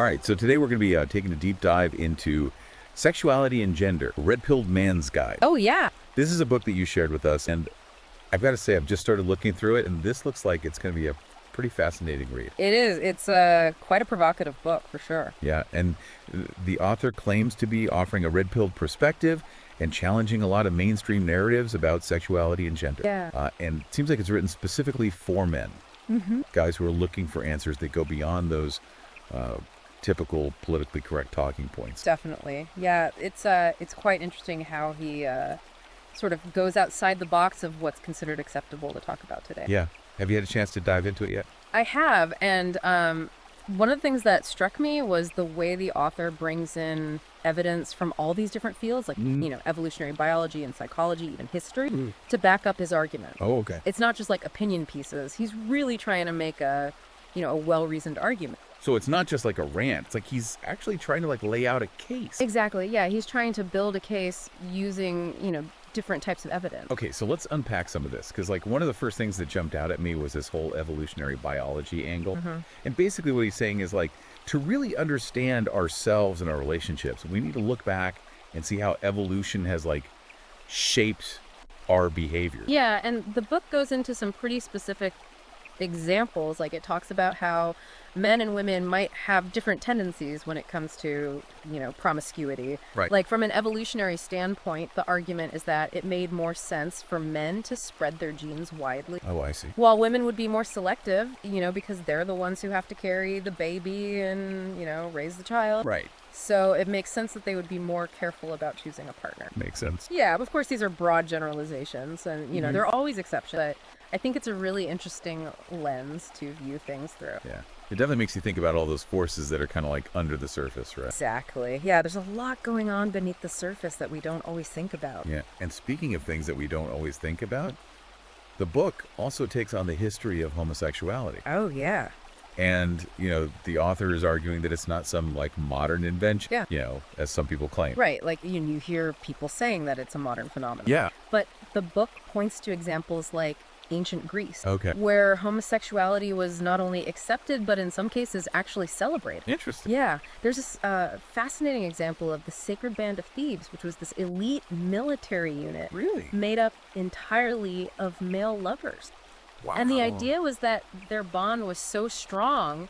right, so today we're going to be taking a deep dive into Sexuality and Gender, Redpilled Man's Guide. Oh, yeah. This is a book that you shared with us, and I've got to say, I've just started looking through it, and this looks like it's going to be a pretty fascinating read. It is. It's quite a provocative book, for sure. Yeah, and the author claims to be offering a red-pilled perspective and challenging a lot of mainstream narratives about sexuality and gender. Yeah. And it seems like it's written specifically for men, guys who are looking for answers that go beyond those typical politically correct talking points. Definitely. Yeah, it's quite interesting how he sort of goes outside the box of what's considered acceptable to talk about today. Yeah. Have you had a chance to dive into it yet? I have, and one of the things that struck me was the way the author brings in evidence from all these different fields, like, evolutionary biology and psychology, even history, to back up his argument. Oh, okay. It's not just like opinion pieces. He's really trying to make a well-reasoned argument. So it's not just like a rant. It's like he's actually trying to like lay out a case. Exactly. Yeah, he's trying to build a case using, different types of evidence. Okay, so let's unpack some of this, because like one of the first things that jumped out at me was this whole evolutionary biology angle. And basically what he's saying is like, to really understand ourselves and our relationships, we need to look back and see how evolution has like shaped our behavior. Yeah, and the book goes into some pretty specific examples. Like, it talks about how men and women might have different tendencies when it comes to, promiscuity. Right. Like, from an evolutionary standpoint, the argument is that it made more sense for men to spread their genes widely. Oh, I see. While women would be more selective, because they're the ones who have to carry the baby and, raise the child. Right. So it makes sense that they would be more careful about choosing a partner. Makes sense. Yeah, of course, these are broad generalizations, and, there are always exceptions, but I think it's a really interesting lens to view things through. Yeah. It definitely makes you think about all those forces that are kind of like under the surface, right? Exactly. Yeah, there's a lot going on beneath the surface that we don't always think about. Yeah. And speaking of things that we don't always think about, the book also takes on the history of homosexuality. Oh, yeah. And, the author is arguing that it's not some like modern invention, as some people claim. Right. Like, you hear people saying that it's a modern phenomenon. Yeah. But the book points to examples like ancient Greece, Okay. where homosexuality was not only accepted, but in some cases actually celebrated. Interesting. Yeah. There's this fascinating example of the Sacred Band of Thebes, which was this elite military unit. Really? Made up entirely of male lovers. Wow. And the idea was that their bond was so strong,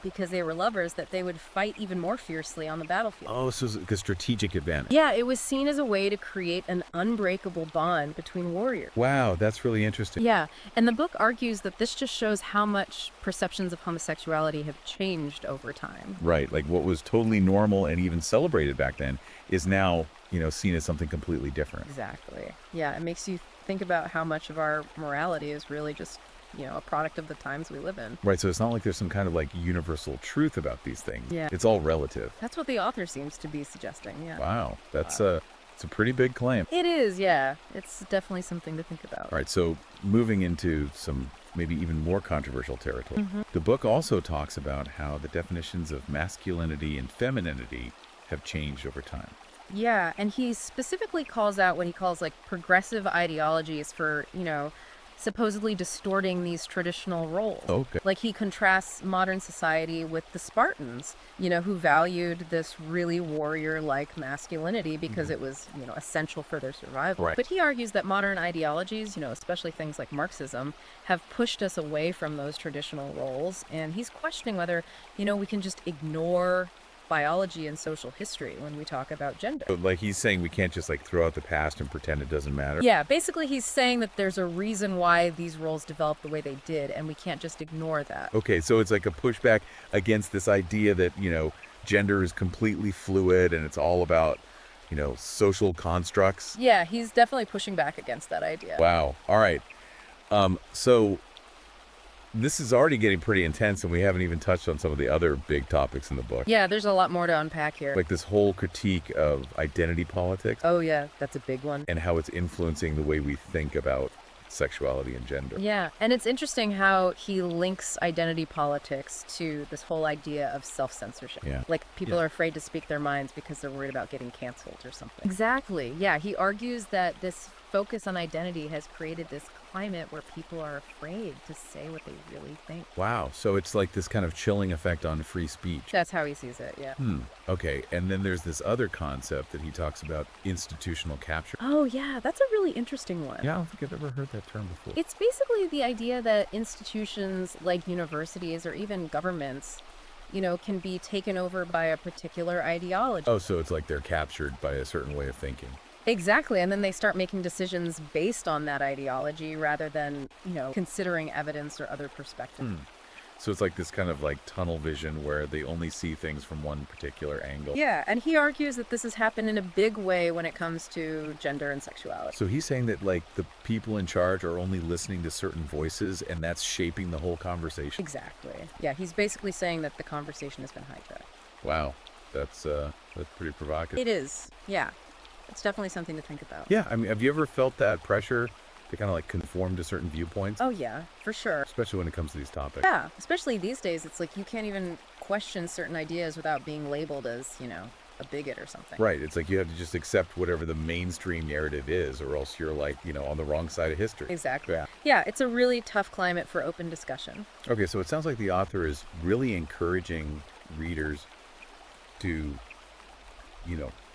because they were lovers, that they would fight even more fiercely on the battlefield. Oh, so it's like a strategic advantage. Yeah, it was seen as a way to create an unbreakable bond between warriors. Wow, that's really interesting. Yeah, and the book argues that this just shows how much perceptions of homosexuality have changed over time. Right. Like what was totally normal and even celebrated back then is now, seen as something completely different. Exactly. Yeah, it makes you think about how much of our morality is really just, a product of the times we live in. Right. So it's not like there's some kind of like universal truth about these things. Yeah. It's all relative. That's what the author seems to be suggesting. Yeah. Wow. That's it's a pretty big claim. It is. Yeah. It's definitely something to think about. All right. So moving into some maybe even more controversial territory. The book also talks about how the definitions of masculinity and femininity have changed over time. Yeah, and he specifically calls out what he calls like progressive ideologies for, supposedly distorting these traditional roles. Okay. Like, he contrasts modern society with the Spartans, who valued this really warrior-like masculinity because it was, essential for their survival. Right. But he argues that modern ideologies, especially things like Marxism, have pushed us away from those traditional roles. And he's questioning whether, we can just ignore biology and social history when we talk about gender. So, like he's saying we can't just like throw out the past and pretend it doesn't matter. Yeah, basically he's saying that there's a reason why these roles developed the way they did, and we can't just ignore that. Okay, so it's like a pushback against this idea that, gender is completely fluid and it's all about, social constructs. Yeah, he's definitely pushing back against that idea. Wow. All right. So this is already getting pretty intense, and we haven't even touched on some of the other big topics in the book. Yeah, there's a lot more to unpack here. Like this whole critique of identity politics. Oh, yeah, that's a big one. And how it's influencing the way we think about sexuality and gender. Yeah, and it's interesting how he links identity politics to this whole idea of self-censorship. Yeah. Like, people are afraid to speak their minds because they're worried about getting canceled or something. Exactly. Yeah, he argues that this focus on identity has created this climate where people are afraid to say what they really think. Wow. So it's like this kind of chilling effect on free speech. That's how he sees it, yeah. Okay. And then there's this other concept that he talks about, institutional capture. Oh, yeah, that's a really interesting one. Yeah, I don't think I've ever heard that term before. It's basically the idea that institutions like universities or even governments, can be taken over by a particular ideology. Oh, so it's like they're captured by a certain way of thinking. Exactly. And then they start making decisions based on that ideology rather than, considering evidence or other perspectives. So it's like this kind of like tunnel vision where they only see things from one particular angle. Yeah. And he argues that this has happened in a big way when it comes to gender and sexuality. So he's saying that like the people in charge are only listening to certain voices and that's shaping the whole conversation. Exactly. Yeah. He's basically saying that the conversation has been hijacked. Wow. That's pretty provocative. It is. Yeah. It's definitely something to think about. Yeah, I mean, have you ever felt that pressure to kind of like conform to certain viewpoints? Oh, yeah, for sure. Especially when it comes to these topics. Yeah, especially these days, it's like you can't even question certain ideas without being labeled as, a bigot or something. Right. It's like you have to just accept whatever the mainstream narrative is, or else you're like, on the wrong side of history. Exactly. Yeah. Yeah, it's a really tough climate for open discussion. Okay, so it sounds like the author is really encouraging readers to,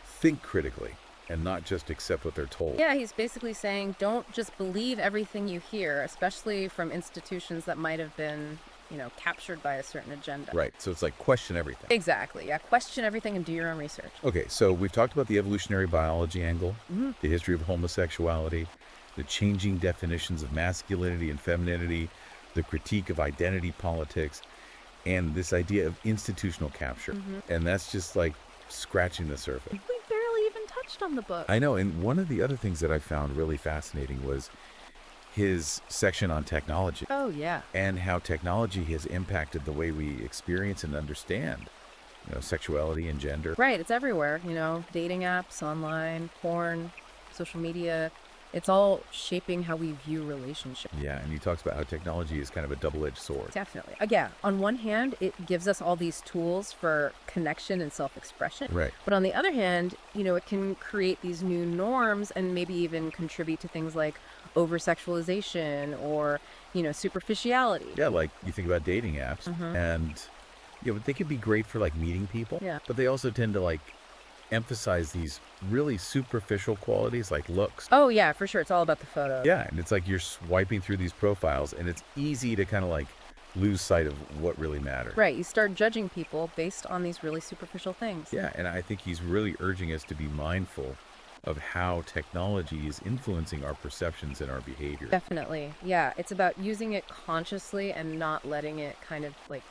think critically and not just accept what they're told. Yeah, he's basically saying don't just believe everything you hear, especially from institutions that might have been, captured by a certain agenda. Right. So it's like question everything. Exactly. Yeah, question everything and do your own research. Okay, so we've talked about the evolutionary biology angle, the history of homosexuality, the changing definitions of masculinity and femininity, the critique of identity politics, and this idea of institutional capture. And that's just like scratching the surface. We barely even touched on the book. I know, and one of the other things that I found really fascinating was his section on technology. Oh, yeah. And how technology has impacted the way we experience and understand, sexuality and gender. Right, it's everywhere, dating apps, online, porn, social media. It's all shaping how we view relationships. Yeah, and he talks about how technology is kind of a double-edged sword. Definitely. Yeah, on one hand, it gives us all these tools for connection and self-expression. Right. But on the other hand, it can create these new norms and maybe even contribute to things like over-sexualization or, superficiality. Yeah, like you think about dating apps, and they could be great for like meeting people. Yeah. But they also tend to like emphasize these really superficial qualities like looks. Oh, yeah, for sure. It's all about the photo. Yeah, and it's like you're swiping through these profiles, and it's easy to kind of like lose sight of what really matters. Right. You start judging people based on these really superficial things. Yeah, and I think he's really urging us to be mindful of how technology is influencing our perceptions and our behavior. Definitely. Yeah, it's about using it consciously and not letting it kind of like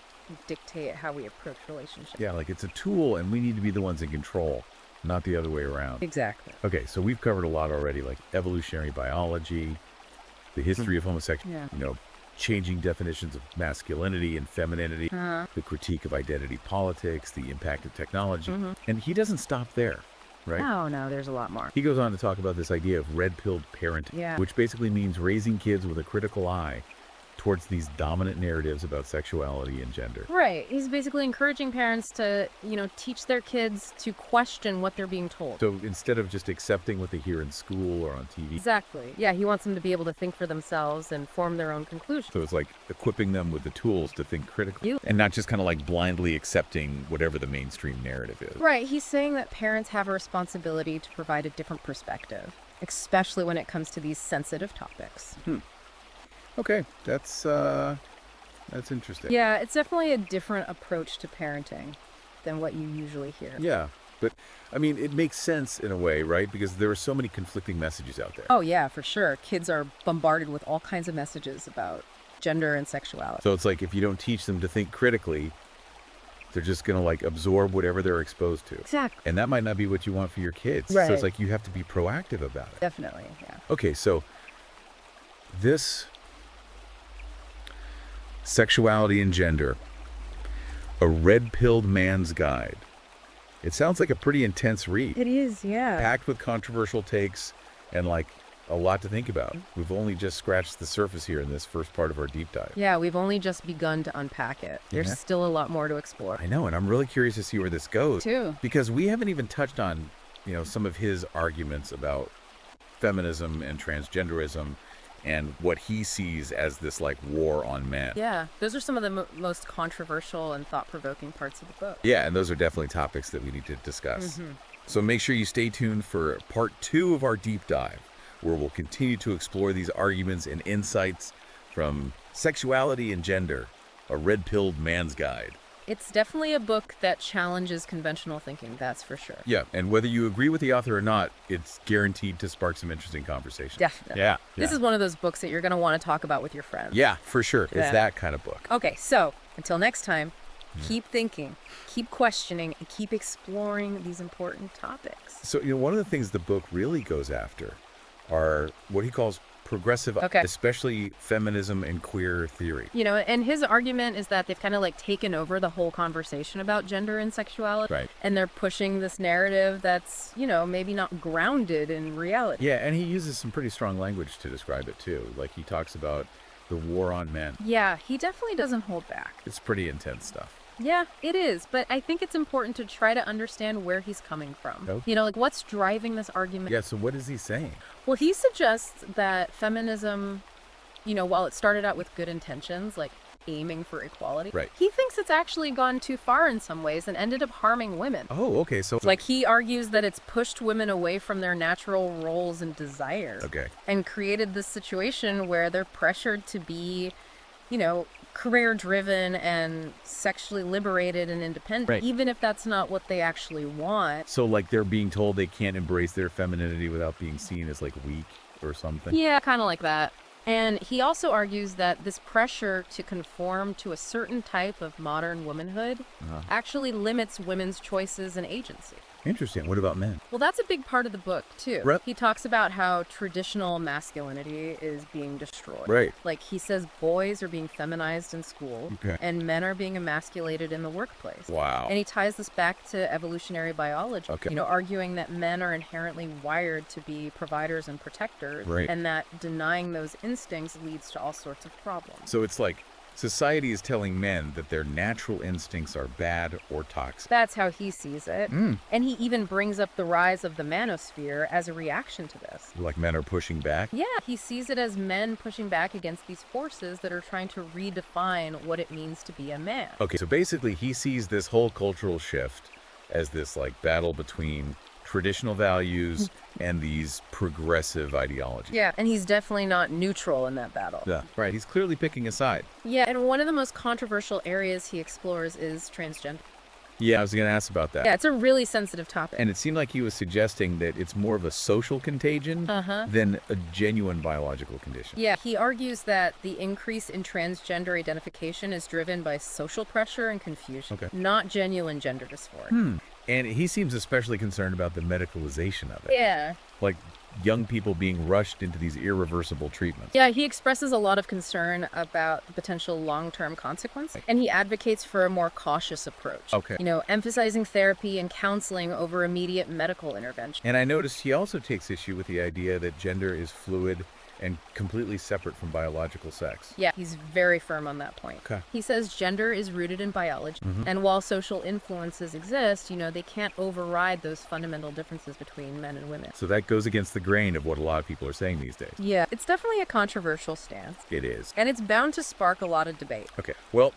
dictate how we approach relationships. Yeah, like it's a tool and we need to be the ones in control, not the other way around. Exactly. Okay, so we've covered a lot already, like evolutionary biology, the history of homosexuality, changing definitions of masculinity and femininity, the critique of identity politics, the impact of technology. And he doesn't stop there, right? No, there's a lot more. He goes on to talk about this idea of red-pilled parenting, which basically means raising kids with a critical eye towards these dominant narratives about sexuality and gender. Right. He's basically encouraging parents to, teach their kids to question what they're being told. So instead of just accepting what they hear in school or on TV. Exactly. Yeah, he wants them to be able to think for themselves and form their own conclusions. So it's like equipping them with the tools to think critically and not just kind of like blindly accepting whatever the mainstream narrative is. Right. He's saying that parents have a responsibility to provide a different perspective, especially when it comes to these sensitive topics. Okay, that's interesting. Yeah, it's definitely a different approach to parenting than what you usually hear. Yeah, but I mean, it makes sense in a way, right? Because there are so many conflicting messages out there. Oh, yeah, for sure. Kids are bombarded with all kinds of messages about gender and sexuality. So it's like if you don't teach them to think critically, they're just going to like absorb whatever they're exposed to. Exactly. And that might not be what you want for your kids. Right. So it's like you have to be proactive about it. Definitely, yeah. Okay, so this Sexuality and Gender, a red-pilled man's guide. It sounds like a pretty intense read. It is, yeah. Packed with controversial takes and like a lot to think about. We've only just scratched the surface here in this first part of our deep dive. Yeah, we've only just begun to unpack it. There's still a lot more to explore. I know, and I'm really curious to see where this goes. Too. Because we haven't even touched on, some of his arguments about feminism and transgenderism and what he sees as this like war on men. Yeah, those are some of the most controversial and thought-provoking parts of the book. Yeah, and those are definitely topics that we need to discuss. So make sure you stay tuned for part 2 of our deep dive, where we'll continue to explore these arguments and insights from Sexuality and Gender, a red-pilled man's guide. It's definitely a book that challenges conventional thinking, that's for sure. Yeah, and whether you agree with the author or not, it's guaranteed to spark some interesting conversation. Definitely. Yeah. This is one of those books that you're going to want to talk about with your friends. Yeah, for sure. Yeah. It's that kind of book. Okay, so until next time, keep thinking, keep questioning, and keep exploring these important topics. So, one of the things the book really goes after are what he calls progressive, especially feminism and queer theory. And his argument is that they've kind of like taken over the whole conversation about gender and sexuality. Right. And they're pushing this narrative that's, maybe not grounded in reality. Yeah, and he uses some pretty strong language to describe it too. Like he talks about the war on men. Yeah, he definitely doesn't hold back. It's pretty intense stuff. Yeah, it is. But I think it's important to try to understand where he's coming from. Okay. Like what's driving this argument. Yeah, so what is he saying? Well, he suggests that feminism, while it started out with good intentions, like aiming for equality, right, he thinks it's actually gone too far in some ways and ended up harming women. Oh, okay. So like he argues that it's pushed women away from their natural roles and desires. Okay. And created this situation where they're pressured to be, career driven and sexually liberated and independent, right, even if that's not what they actually want. So like they're being told they can't embrace their femininity without being seen as like weak or something. Yeah, kind of like that. And he also argues that this pressure to conform to a certain type of modern womanhood actually limits women's choices and agency. Interesting. What about men? Well, that's a big part of the book, too. Right. He talks about how traditional masculinity is being destroyed. Right. Like, he says boys are being feminized in school, okay, and men are being emasculated in the workplace. Wow. And he ties this back to evolutionary biology, okay, arguing that men are inherently wired to be providers and protectors, right, and that denying those instincts leads to all sorts of problems. So it's like society is telling men that their natural instincts are bad or toxic. That's how he sees it. And he even brings up the rise of the manosphere as a reaction to this. Like men are pushing back? Yeah, he sees it as men pushing back against these forces that are trying to redefine what it means to be a man. Okay, so basically he sees this whole cultural shift as this like battle between traditional values and these progressive ideologies. Yeah, and he's definitely not neutral in that battle. Yeah, right. He's clearly picking a side. Yeah, and one of the most controversial areas he explores is transgender. Yeah, I was going to ask about that. Yeah, it's a really sensitive topic. And it seemed like he was suggesting that it's more of a social contagion than a genuine biological condition. Yeah, he argues that the increase in transgender identification is driven by social pressure and confusion, not genuine gender dysphoria. And he seems especially concerned about the medicalization of it. Yeah. Like young people being rushed into these irreversible treatments. Yeah, he expresses a lot of concern about the potential long-term consequences, and he advocates for a more cautious approach. Okay. Emphasizing therapy and counseling over immediate medical intervention. And I noticed he also takes issue with the idea that gender is fluid and completely separate from biological sex. Yeah, he's very firm on that point. Okay. He says gender is rooted in biology, and while social influences exist, they can't override those fundamental differences between men and women. So that goes against the grain of what a lot of people are saying these days. Yeah, it's definitely a controversial stance. It is. And it's bound to spark a lot of debate. Okay, well,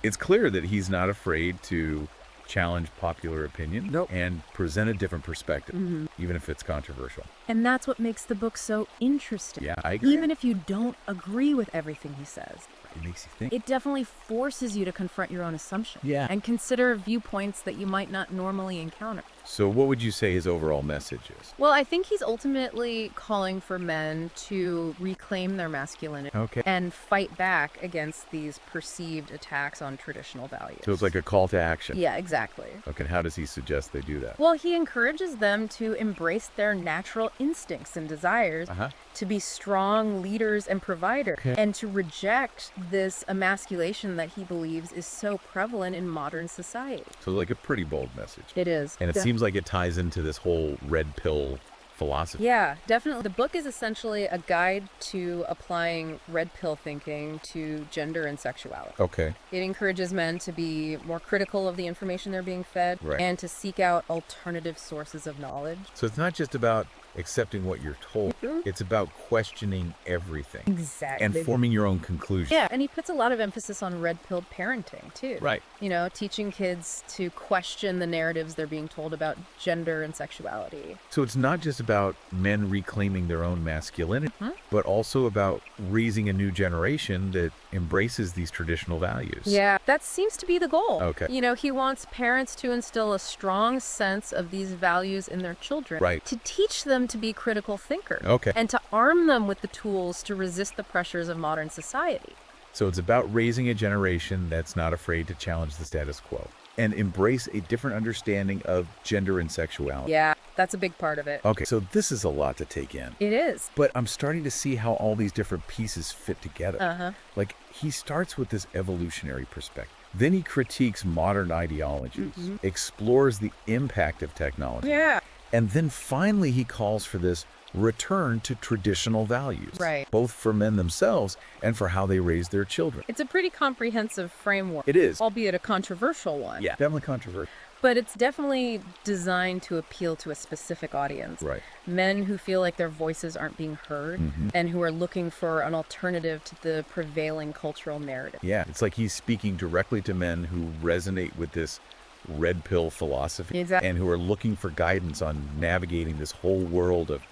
it's clear that he's not afraid to challenge popular opinion and present a different perspective, even if it's controversial. And that's what makes the book so interesting. Yeah, I agree. Even if you don't agree with everything he says. It makes you think. It definitely forces you to confront your own assumptions. Yeah. And consider viewpoints that you might not normally encounter. So what would you say his overall message is? Well, I think he's ultimately calling for men to reclaim their masculinity and fight back against these perceived attacks on traditional values. So it's like a call to action. Yeah, exactly. Okay, how does he suggest they do that? Well, he encourages them to embrace their natural instincts and desires, to be strong leaders and providers, and to reject this emasculation that he believes is so prevalent in modern society. So like a pretty bold message. It is. And it seems like it ties into this whole red pill philosophy. Yeah, definitely. The book is essentially a guide to applying red pill thinking to gender and sexuality. Okay. It encourages men to be more critical of the information they're being fed and to seek out alternative sources of knowledge. So it's not just about accepting what you're told. It's about questioning everything Exactly. and forming your own conclusions. Yeah, and he puts a lot of emphasis on red-pilled parenting, too. Right. You know, teaching kids to question the narratives they're being told about gender and sexuality. So it's not just about men reclaiming their own masculinity, but also about raising a new generation that embraces these traditional values. Yeah, that seems to be the goal. Okay. You know, he wants parents to instill a strong sense of these values in their children. Right. To teach them to be critical thinkers. Okay. And to arm them with the tools to resist the pressures of modern society. So it's about raising a generation that's not afraid to challenge the status quo and embrace a different understanding of gender and sexuality. Yeah, that's a big part of it. Okay, so this is a lot to take in. It is. But I'm starting to see how all these different pieces fit together. Uh-huh. Like, he starts with this evolutionary perspective. Then he critiques modern ideologies, explores the impact of technology. Yeah. And then finally he calls for this return to traditional values. Right. Both for men themselves and for how they raise their children. It's a pretty comprehensive framework. It is. Albeit a controversial one. Yeah, definitely controversial. But it's definitely designed to appeal to a specific audience. Right. Men who feel like their voices aren't being heard and who are looking for an alternative to the prevailing cultural narrative. Yeah, it's like he's speaking directly to men who resonate with this red pill philosophy. Exactly. And who are looking for guidance on navigating this whole world of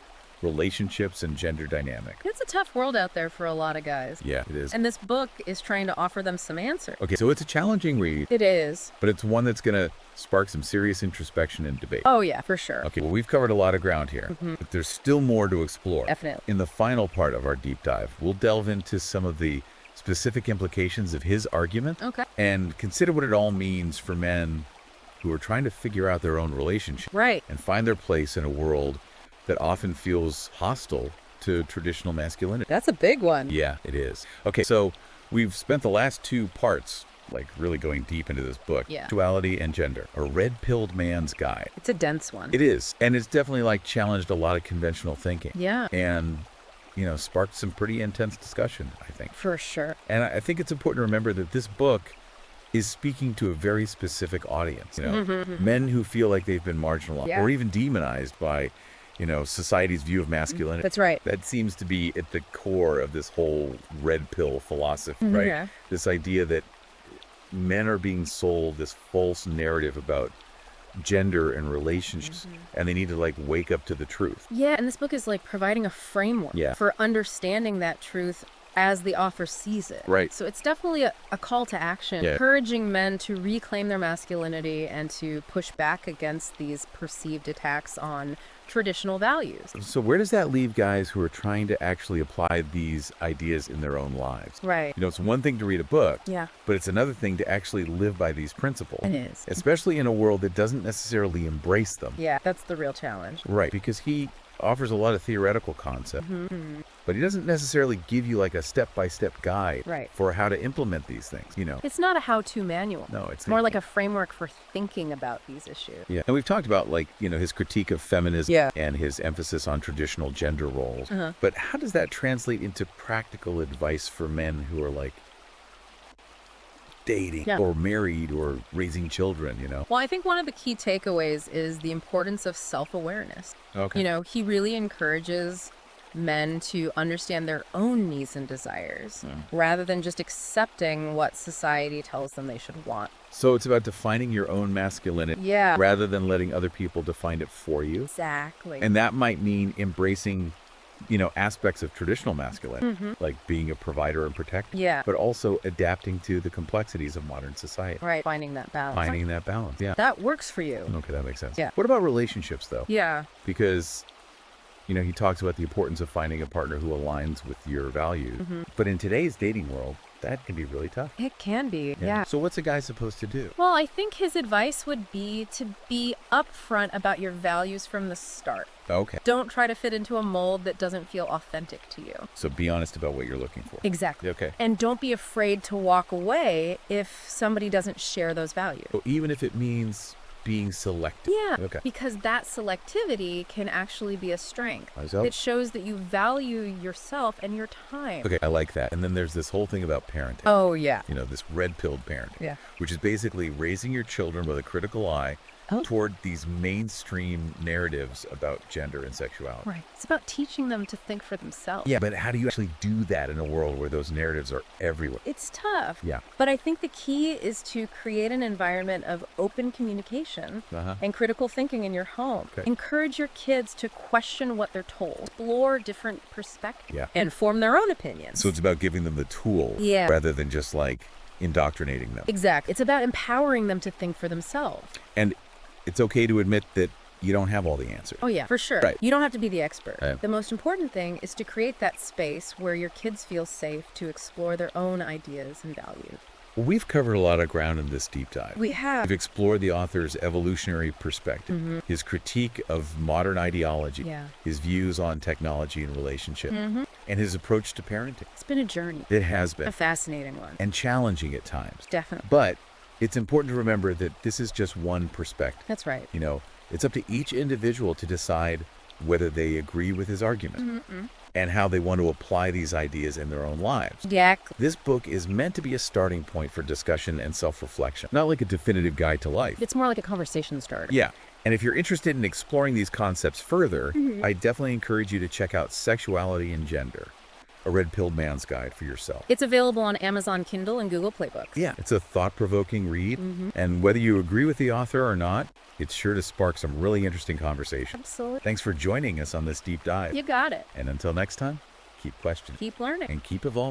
relationships and gender dynamic. It's a tough world out there for a lot of guys. Yeah, it is. And this book is trying to offer them some answers. Okay, so it's a challenging read, It is. but it's one that's going to spark some serious introspection and debate. Oh, yeah, for sure. Okay, well, we've covered a lot of ground here, but there's still more to explore. Definitely. In the final part of our deep dive, we'll delve into some of the specific implications of his argument Okay. and consider what it all means for men who are trying to figure out their own relationship Right. and find their place in a world that often feels hostile to traditional masculinity. That's a big one. Yeah, it is. Okay, so we've spent the last two parts like really going deep into this book. Yeah. Sexuality and Gender, a red-pilled man's guide. It's a dense one. It is. And it's definitely like challenged a lot of conventional thinking. Yeah. And, you know, sparked some pretty intense discussion, I think. For sure. And I think it's important to remember that this book is speaking to a very specific audience, you know, men who feel like they've been marginalized Yeah. or even demonized by, you know, society's view of masculinity. That's right. That seems to be at the core of this whole red pill philosophy, right? Yeah. This idea that men are being sold this false narrative about gender and relationships, and they need to like wake up to the truth. Yeah, and this book is like providing a framework Yeah. for understanding that truth as the author sees it. Right. So it's definitely a call to action, Yeah. encouraging men to reclaim their masculinity and to push back against these perceived attacks on traditional values. So where does that leave guys who are trying to actually apply these ideas in their own lives? Right. You know, it's one thing to read a book, Yeah. but it's another thing to actually live by these principles. It is. Especially in a world that doesn't necessarily embrace them. Yeah, that's the real challenge. Right, because he offers a lot of theoretical concept, but he doesn't necessarily give you like a step-by-step guide Right. for how to implement these things, you know. It's not a how-to manual. No, it's more like a framework for thinking about these issues. Yeah, and we've talked about like, you know, his critique of feminism Yeah. and his emphasis on traditional gender roles. Uh-huh. But how does that translate into practical advice for men who are like dating Yeah. or married or raising children, you know? Well, I think one of the key takeaways is the importance of self-awareness. Okay. You know, he really encourages men to understand their own needs and desires rather than just accepting what society tells them they should want. So it's about defining your own masculinity Yeah. rather than letting other people define it for you. Exactly. And that might mean embracing, you know, aspects of traditional masculinity, like being a provider and protector. Yeah. But also adapting to the complexities of modern society. Right. Finding that balance. Finding that balance. Yeah. That works for you. Okay, that makes sense. Yeah. What about relationships, though? Yeah. Because, you know, he talks about the importance of finding a partner who aligns with your values. But in today's dating world, that can be really tough. It can be. Yeah. So what's a guy supposed to do? Well, I think his advice would be to be upfront about your values from the start. Okay. Don't try to fit into a mold that doesn't feel authentic to you. So be honest about what you're looking for. Exactly. Okay. And don't be afraid to walk away if somebody doesn't share those values. So even if it means being selective. Yeah, Okay. because that selectivity can actually be a strength. How so? It shows that you value yourself and your time. Okay, I like that. And then there's this whole thing about parenting. Oh, yeah. You know, this red-pilled parenting. Yeah. Which is basically raising your children with a critical eye Oh. toward these mainstream narratives about gender and sexuality. Right. It's about teaching them to think for themselves. Yeah, but how do you actually do that in a world where those narratives are everywhere? It's tough. Yeah. But I think the key is to create an environment of open communication and critical thinking in your home. Okay. Encourage your kids to question what they're told, explore different perspectives, Yeah. and form their own opinions. So it's about giving them the tool rather than just like indoctrinating them. Exactly. It's about empowering them to think for themselves. And it's okay to admit that you don't have all the answers. Oh, yeah, for sure. Right. You don't have to be the expert. Right. The most important thing is to create that space where your kids feel safe to explore their own ideas and values. Well, we've covered a lot of ground in this deep dive. We have. We've explored the author's evolutionary perspective, his critique of modern ideology, his views on technology and relationship, and his approach to parenting. It's been a journey. It has been. A fascinating one. And challenging at times. Definitely. But it's important to remember that this is just one perspective. That's right. You know, it's up to each individual to decide whether they agree with his argument and how they want to apply these ideas in their own lives. Exactly. This book is meant to be a starting point for discussion and self-reflection, not like a definitive guide to life. It's more like a conversation starter. Yeah. And if you're interested in exploring these concepts further, I definitely encourage you to check out Sexuality and Gender, a Redpilled Man's Guide for yourself. It's available on Amazon Kindle and Google Play Books. Yeah, it's a thought-provoking read, and whether you agree with the author or not, it's sure to spark some really interesting conversation. Absolutely. Thanks for joining us on this deep dive. You got it. And until next time, keep questioning Keep learning. and keep evolving.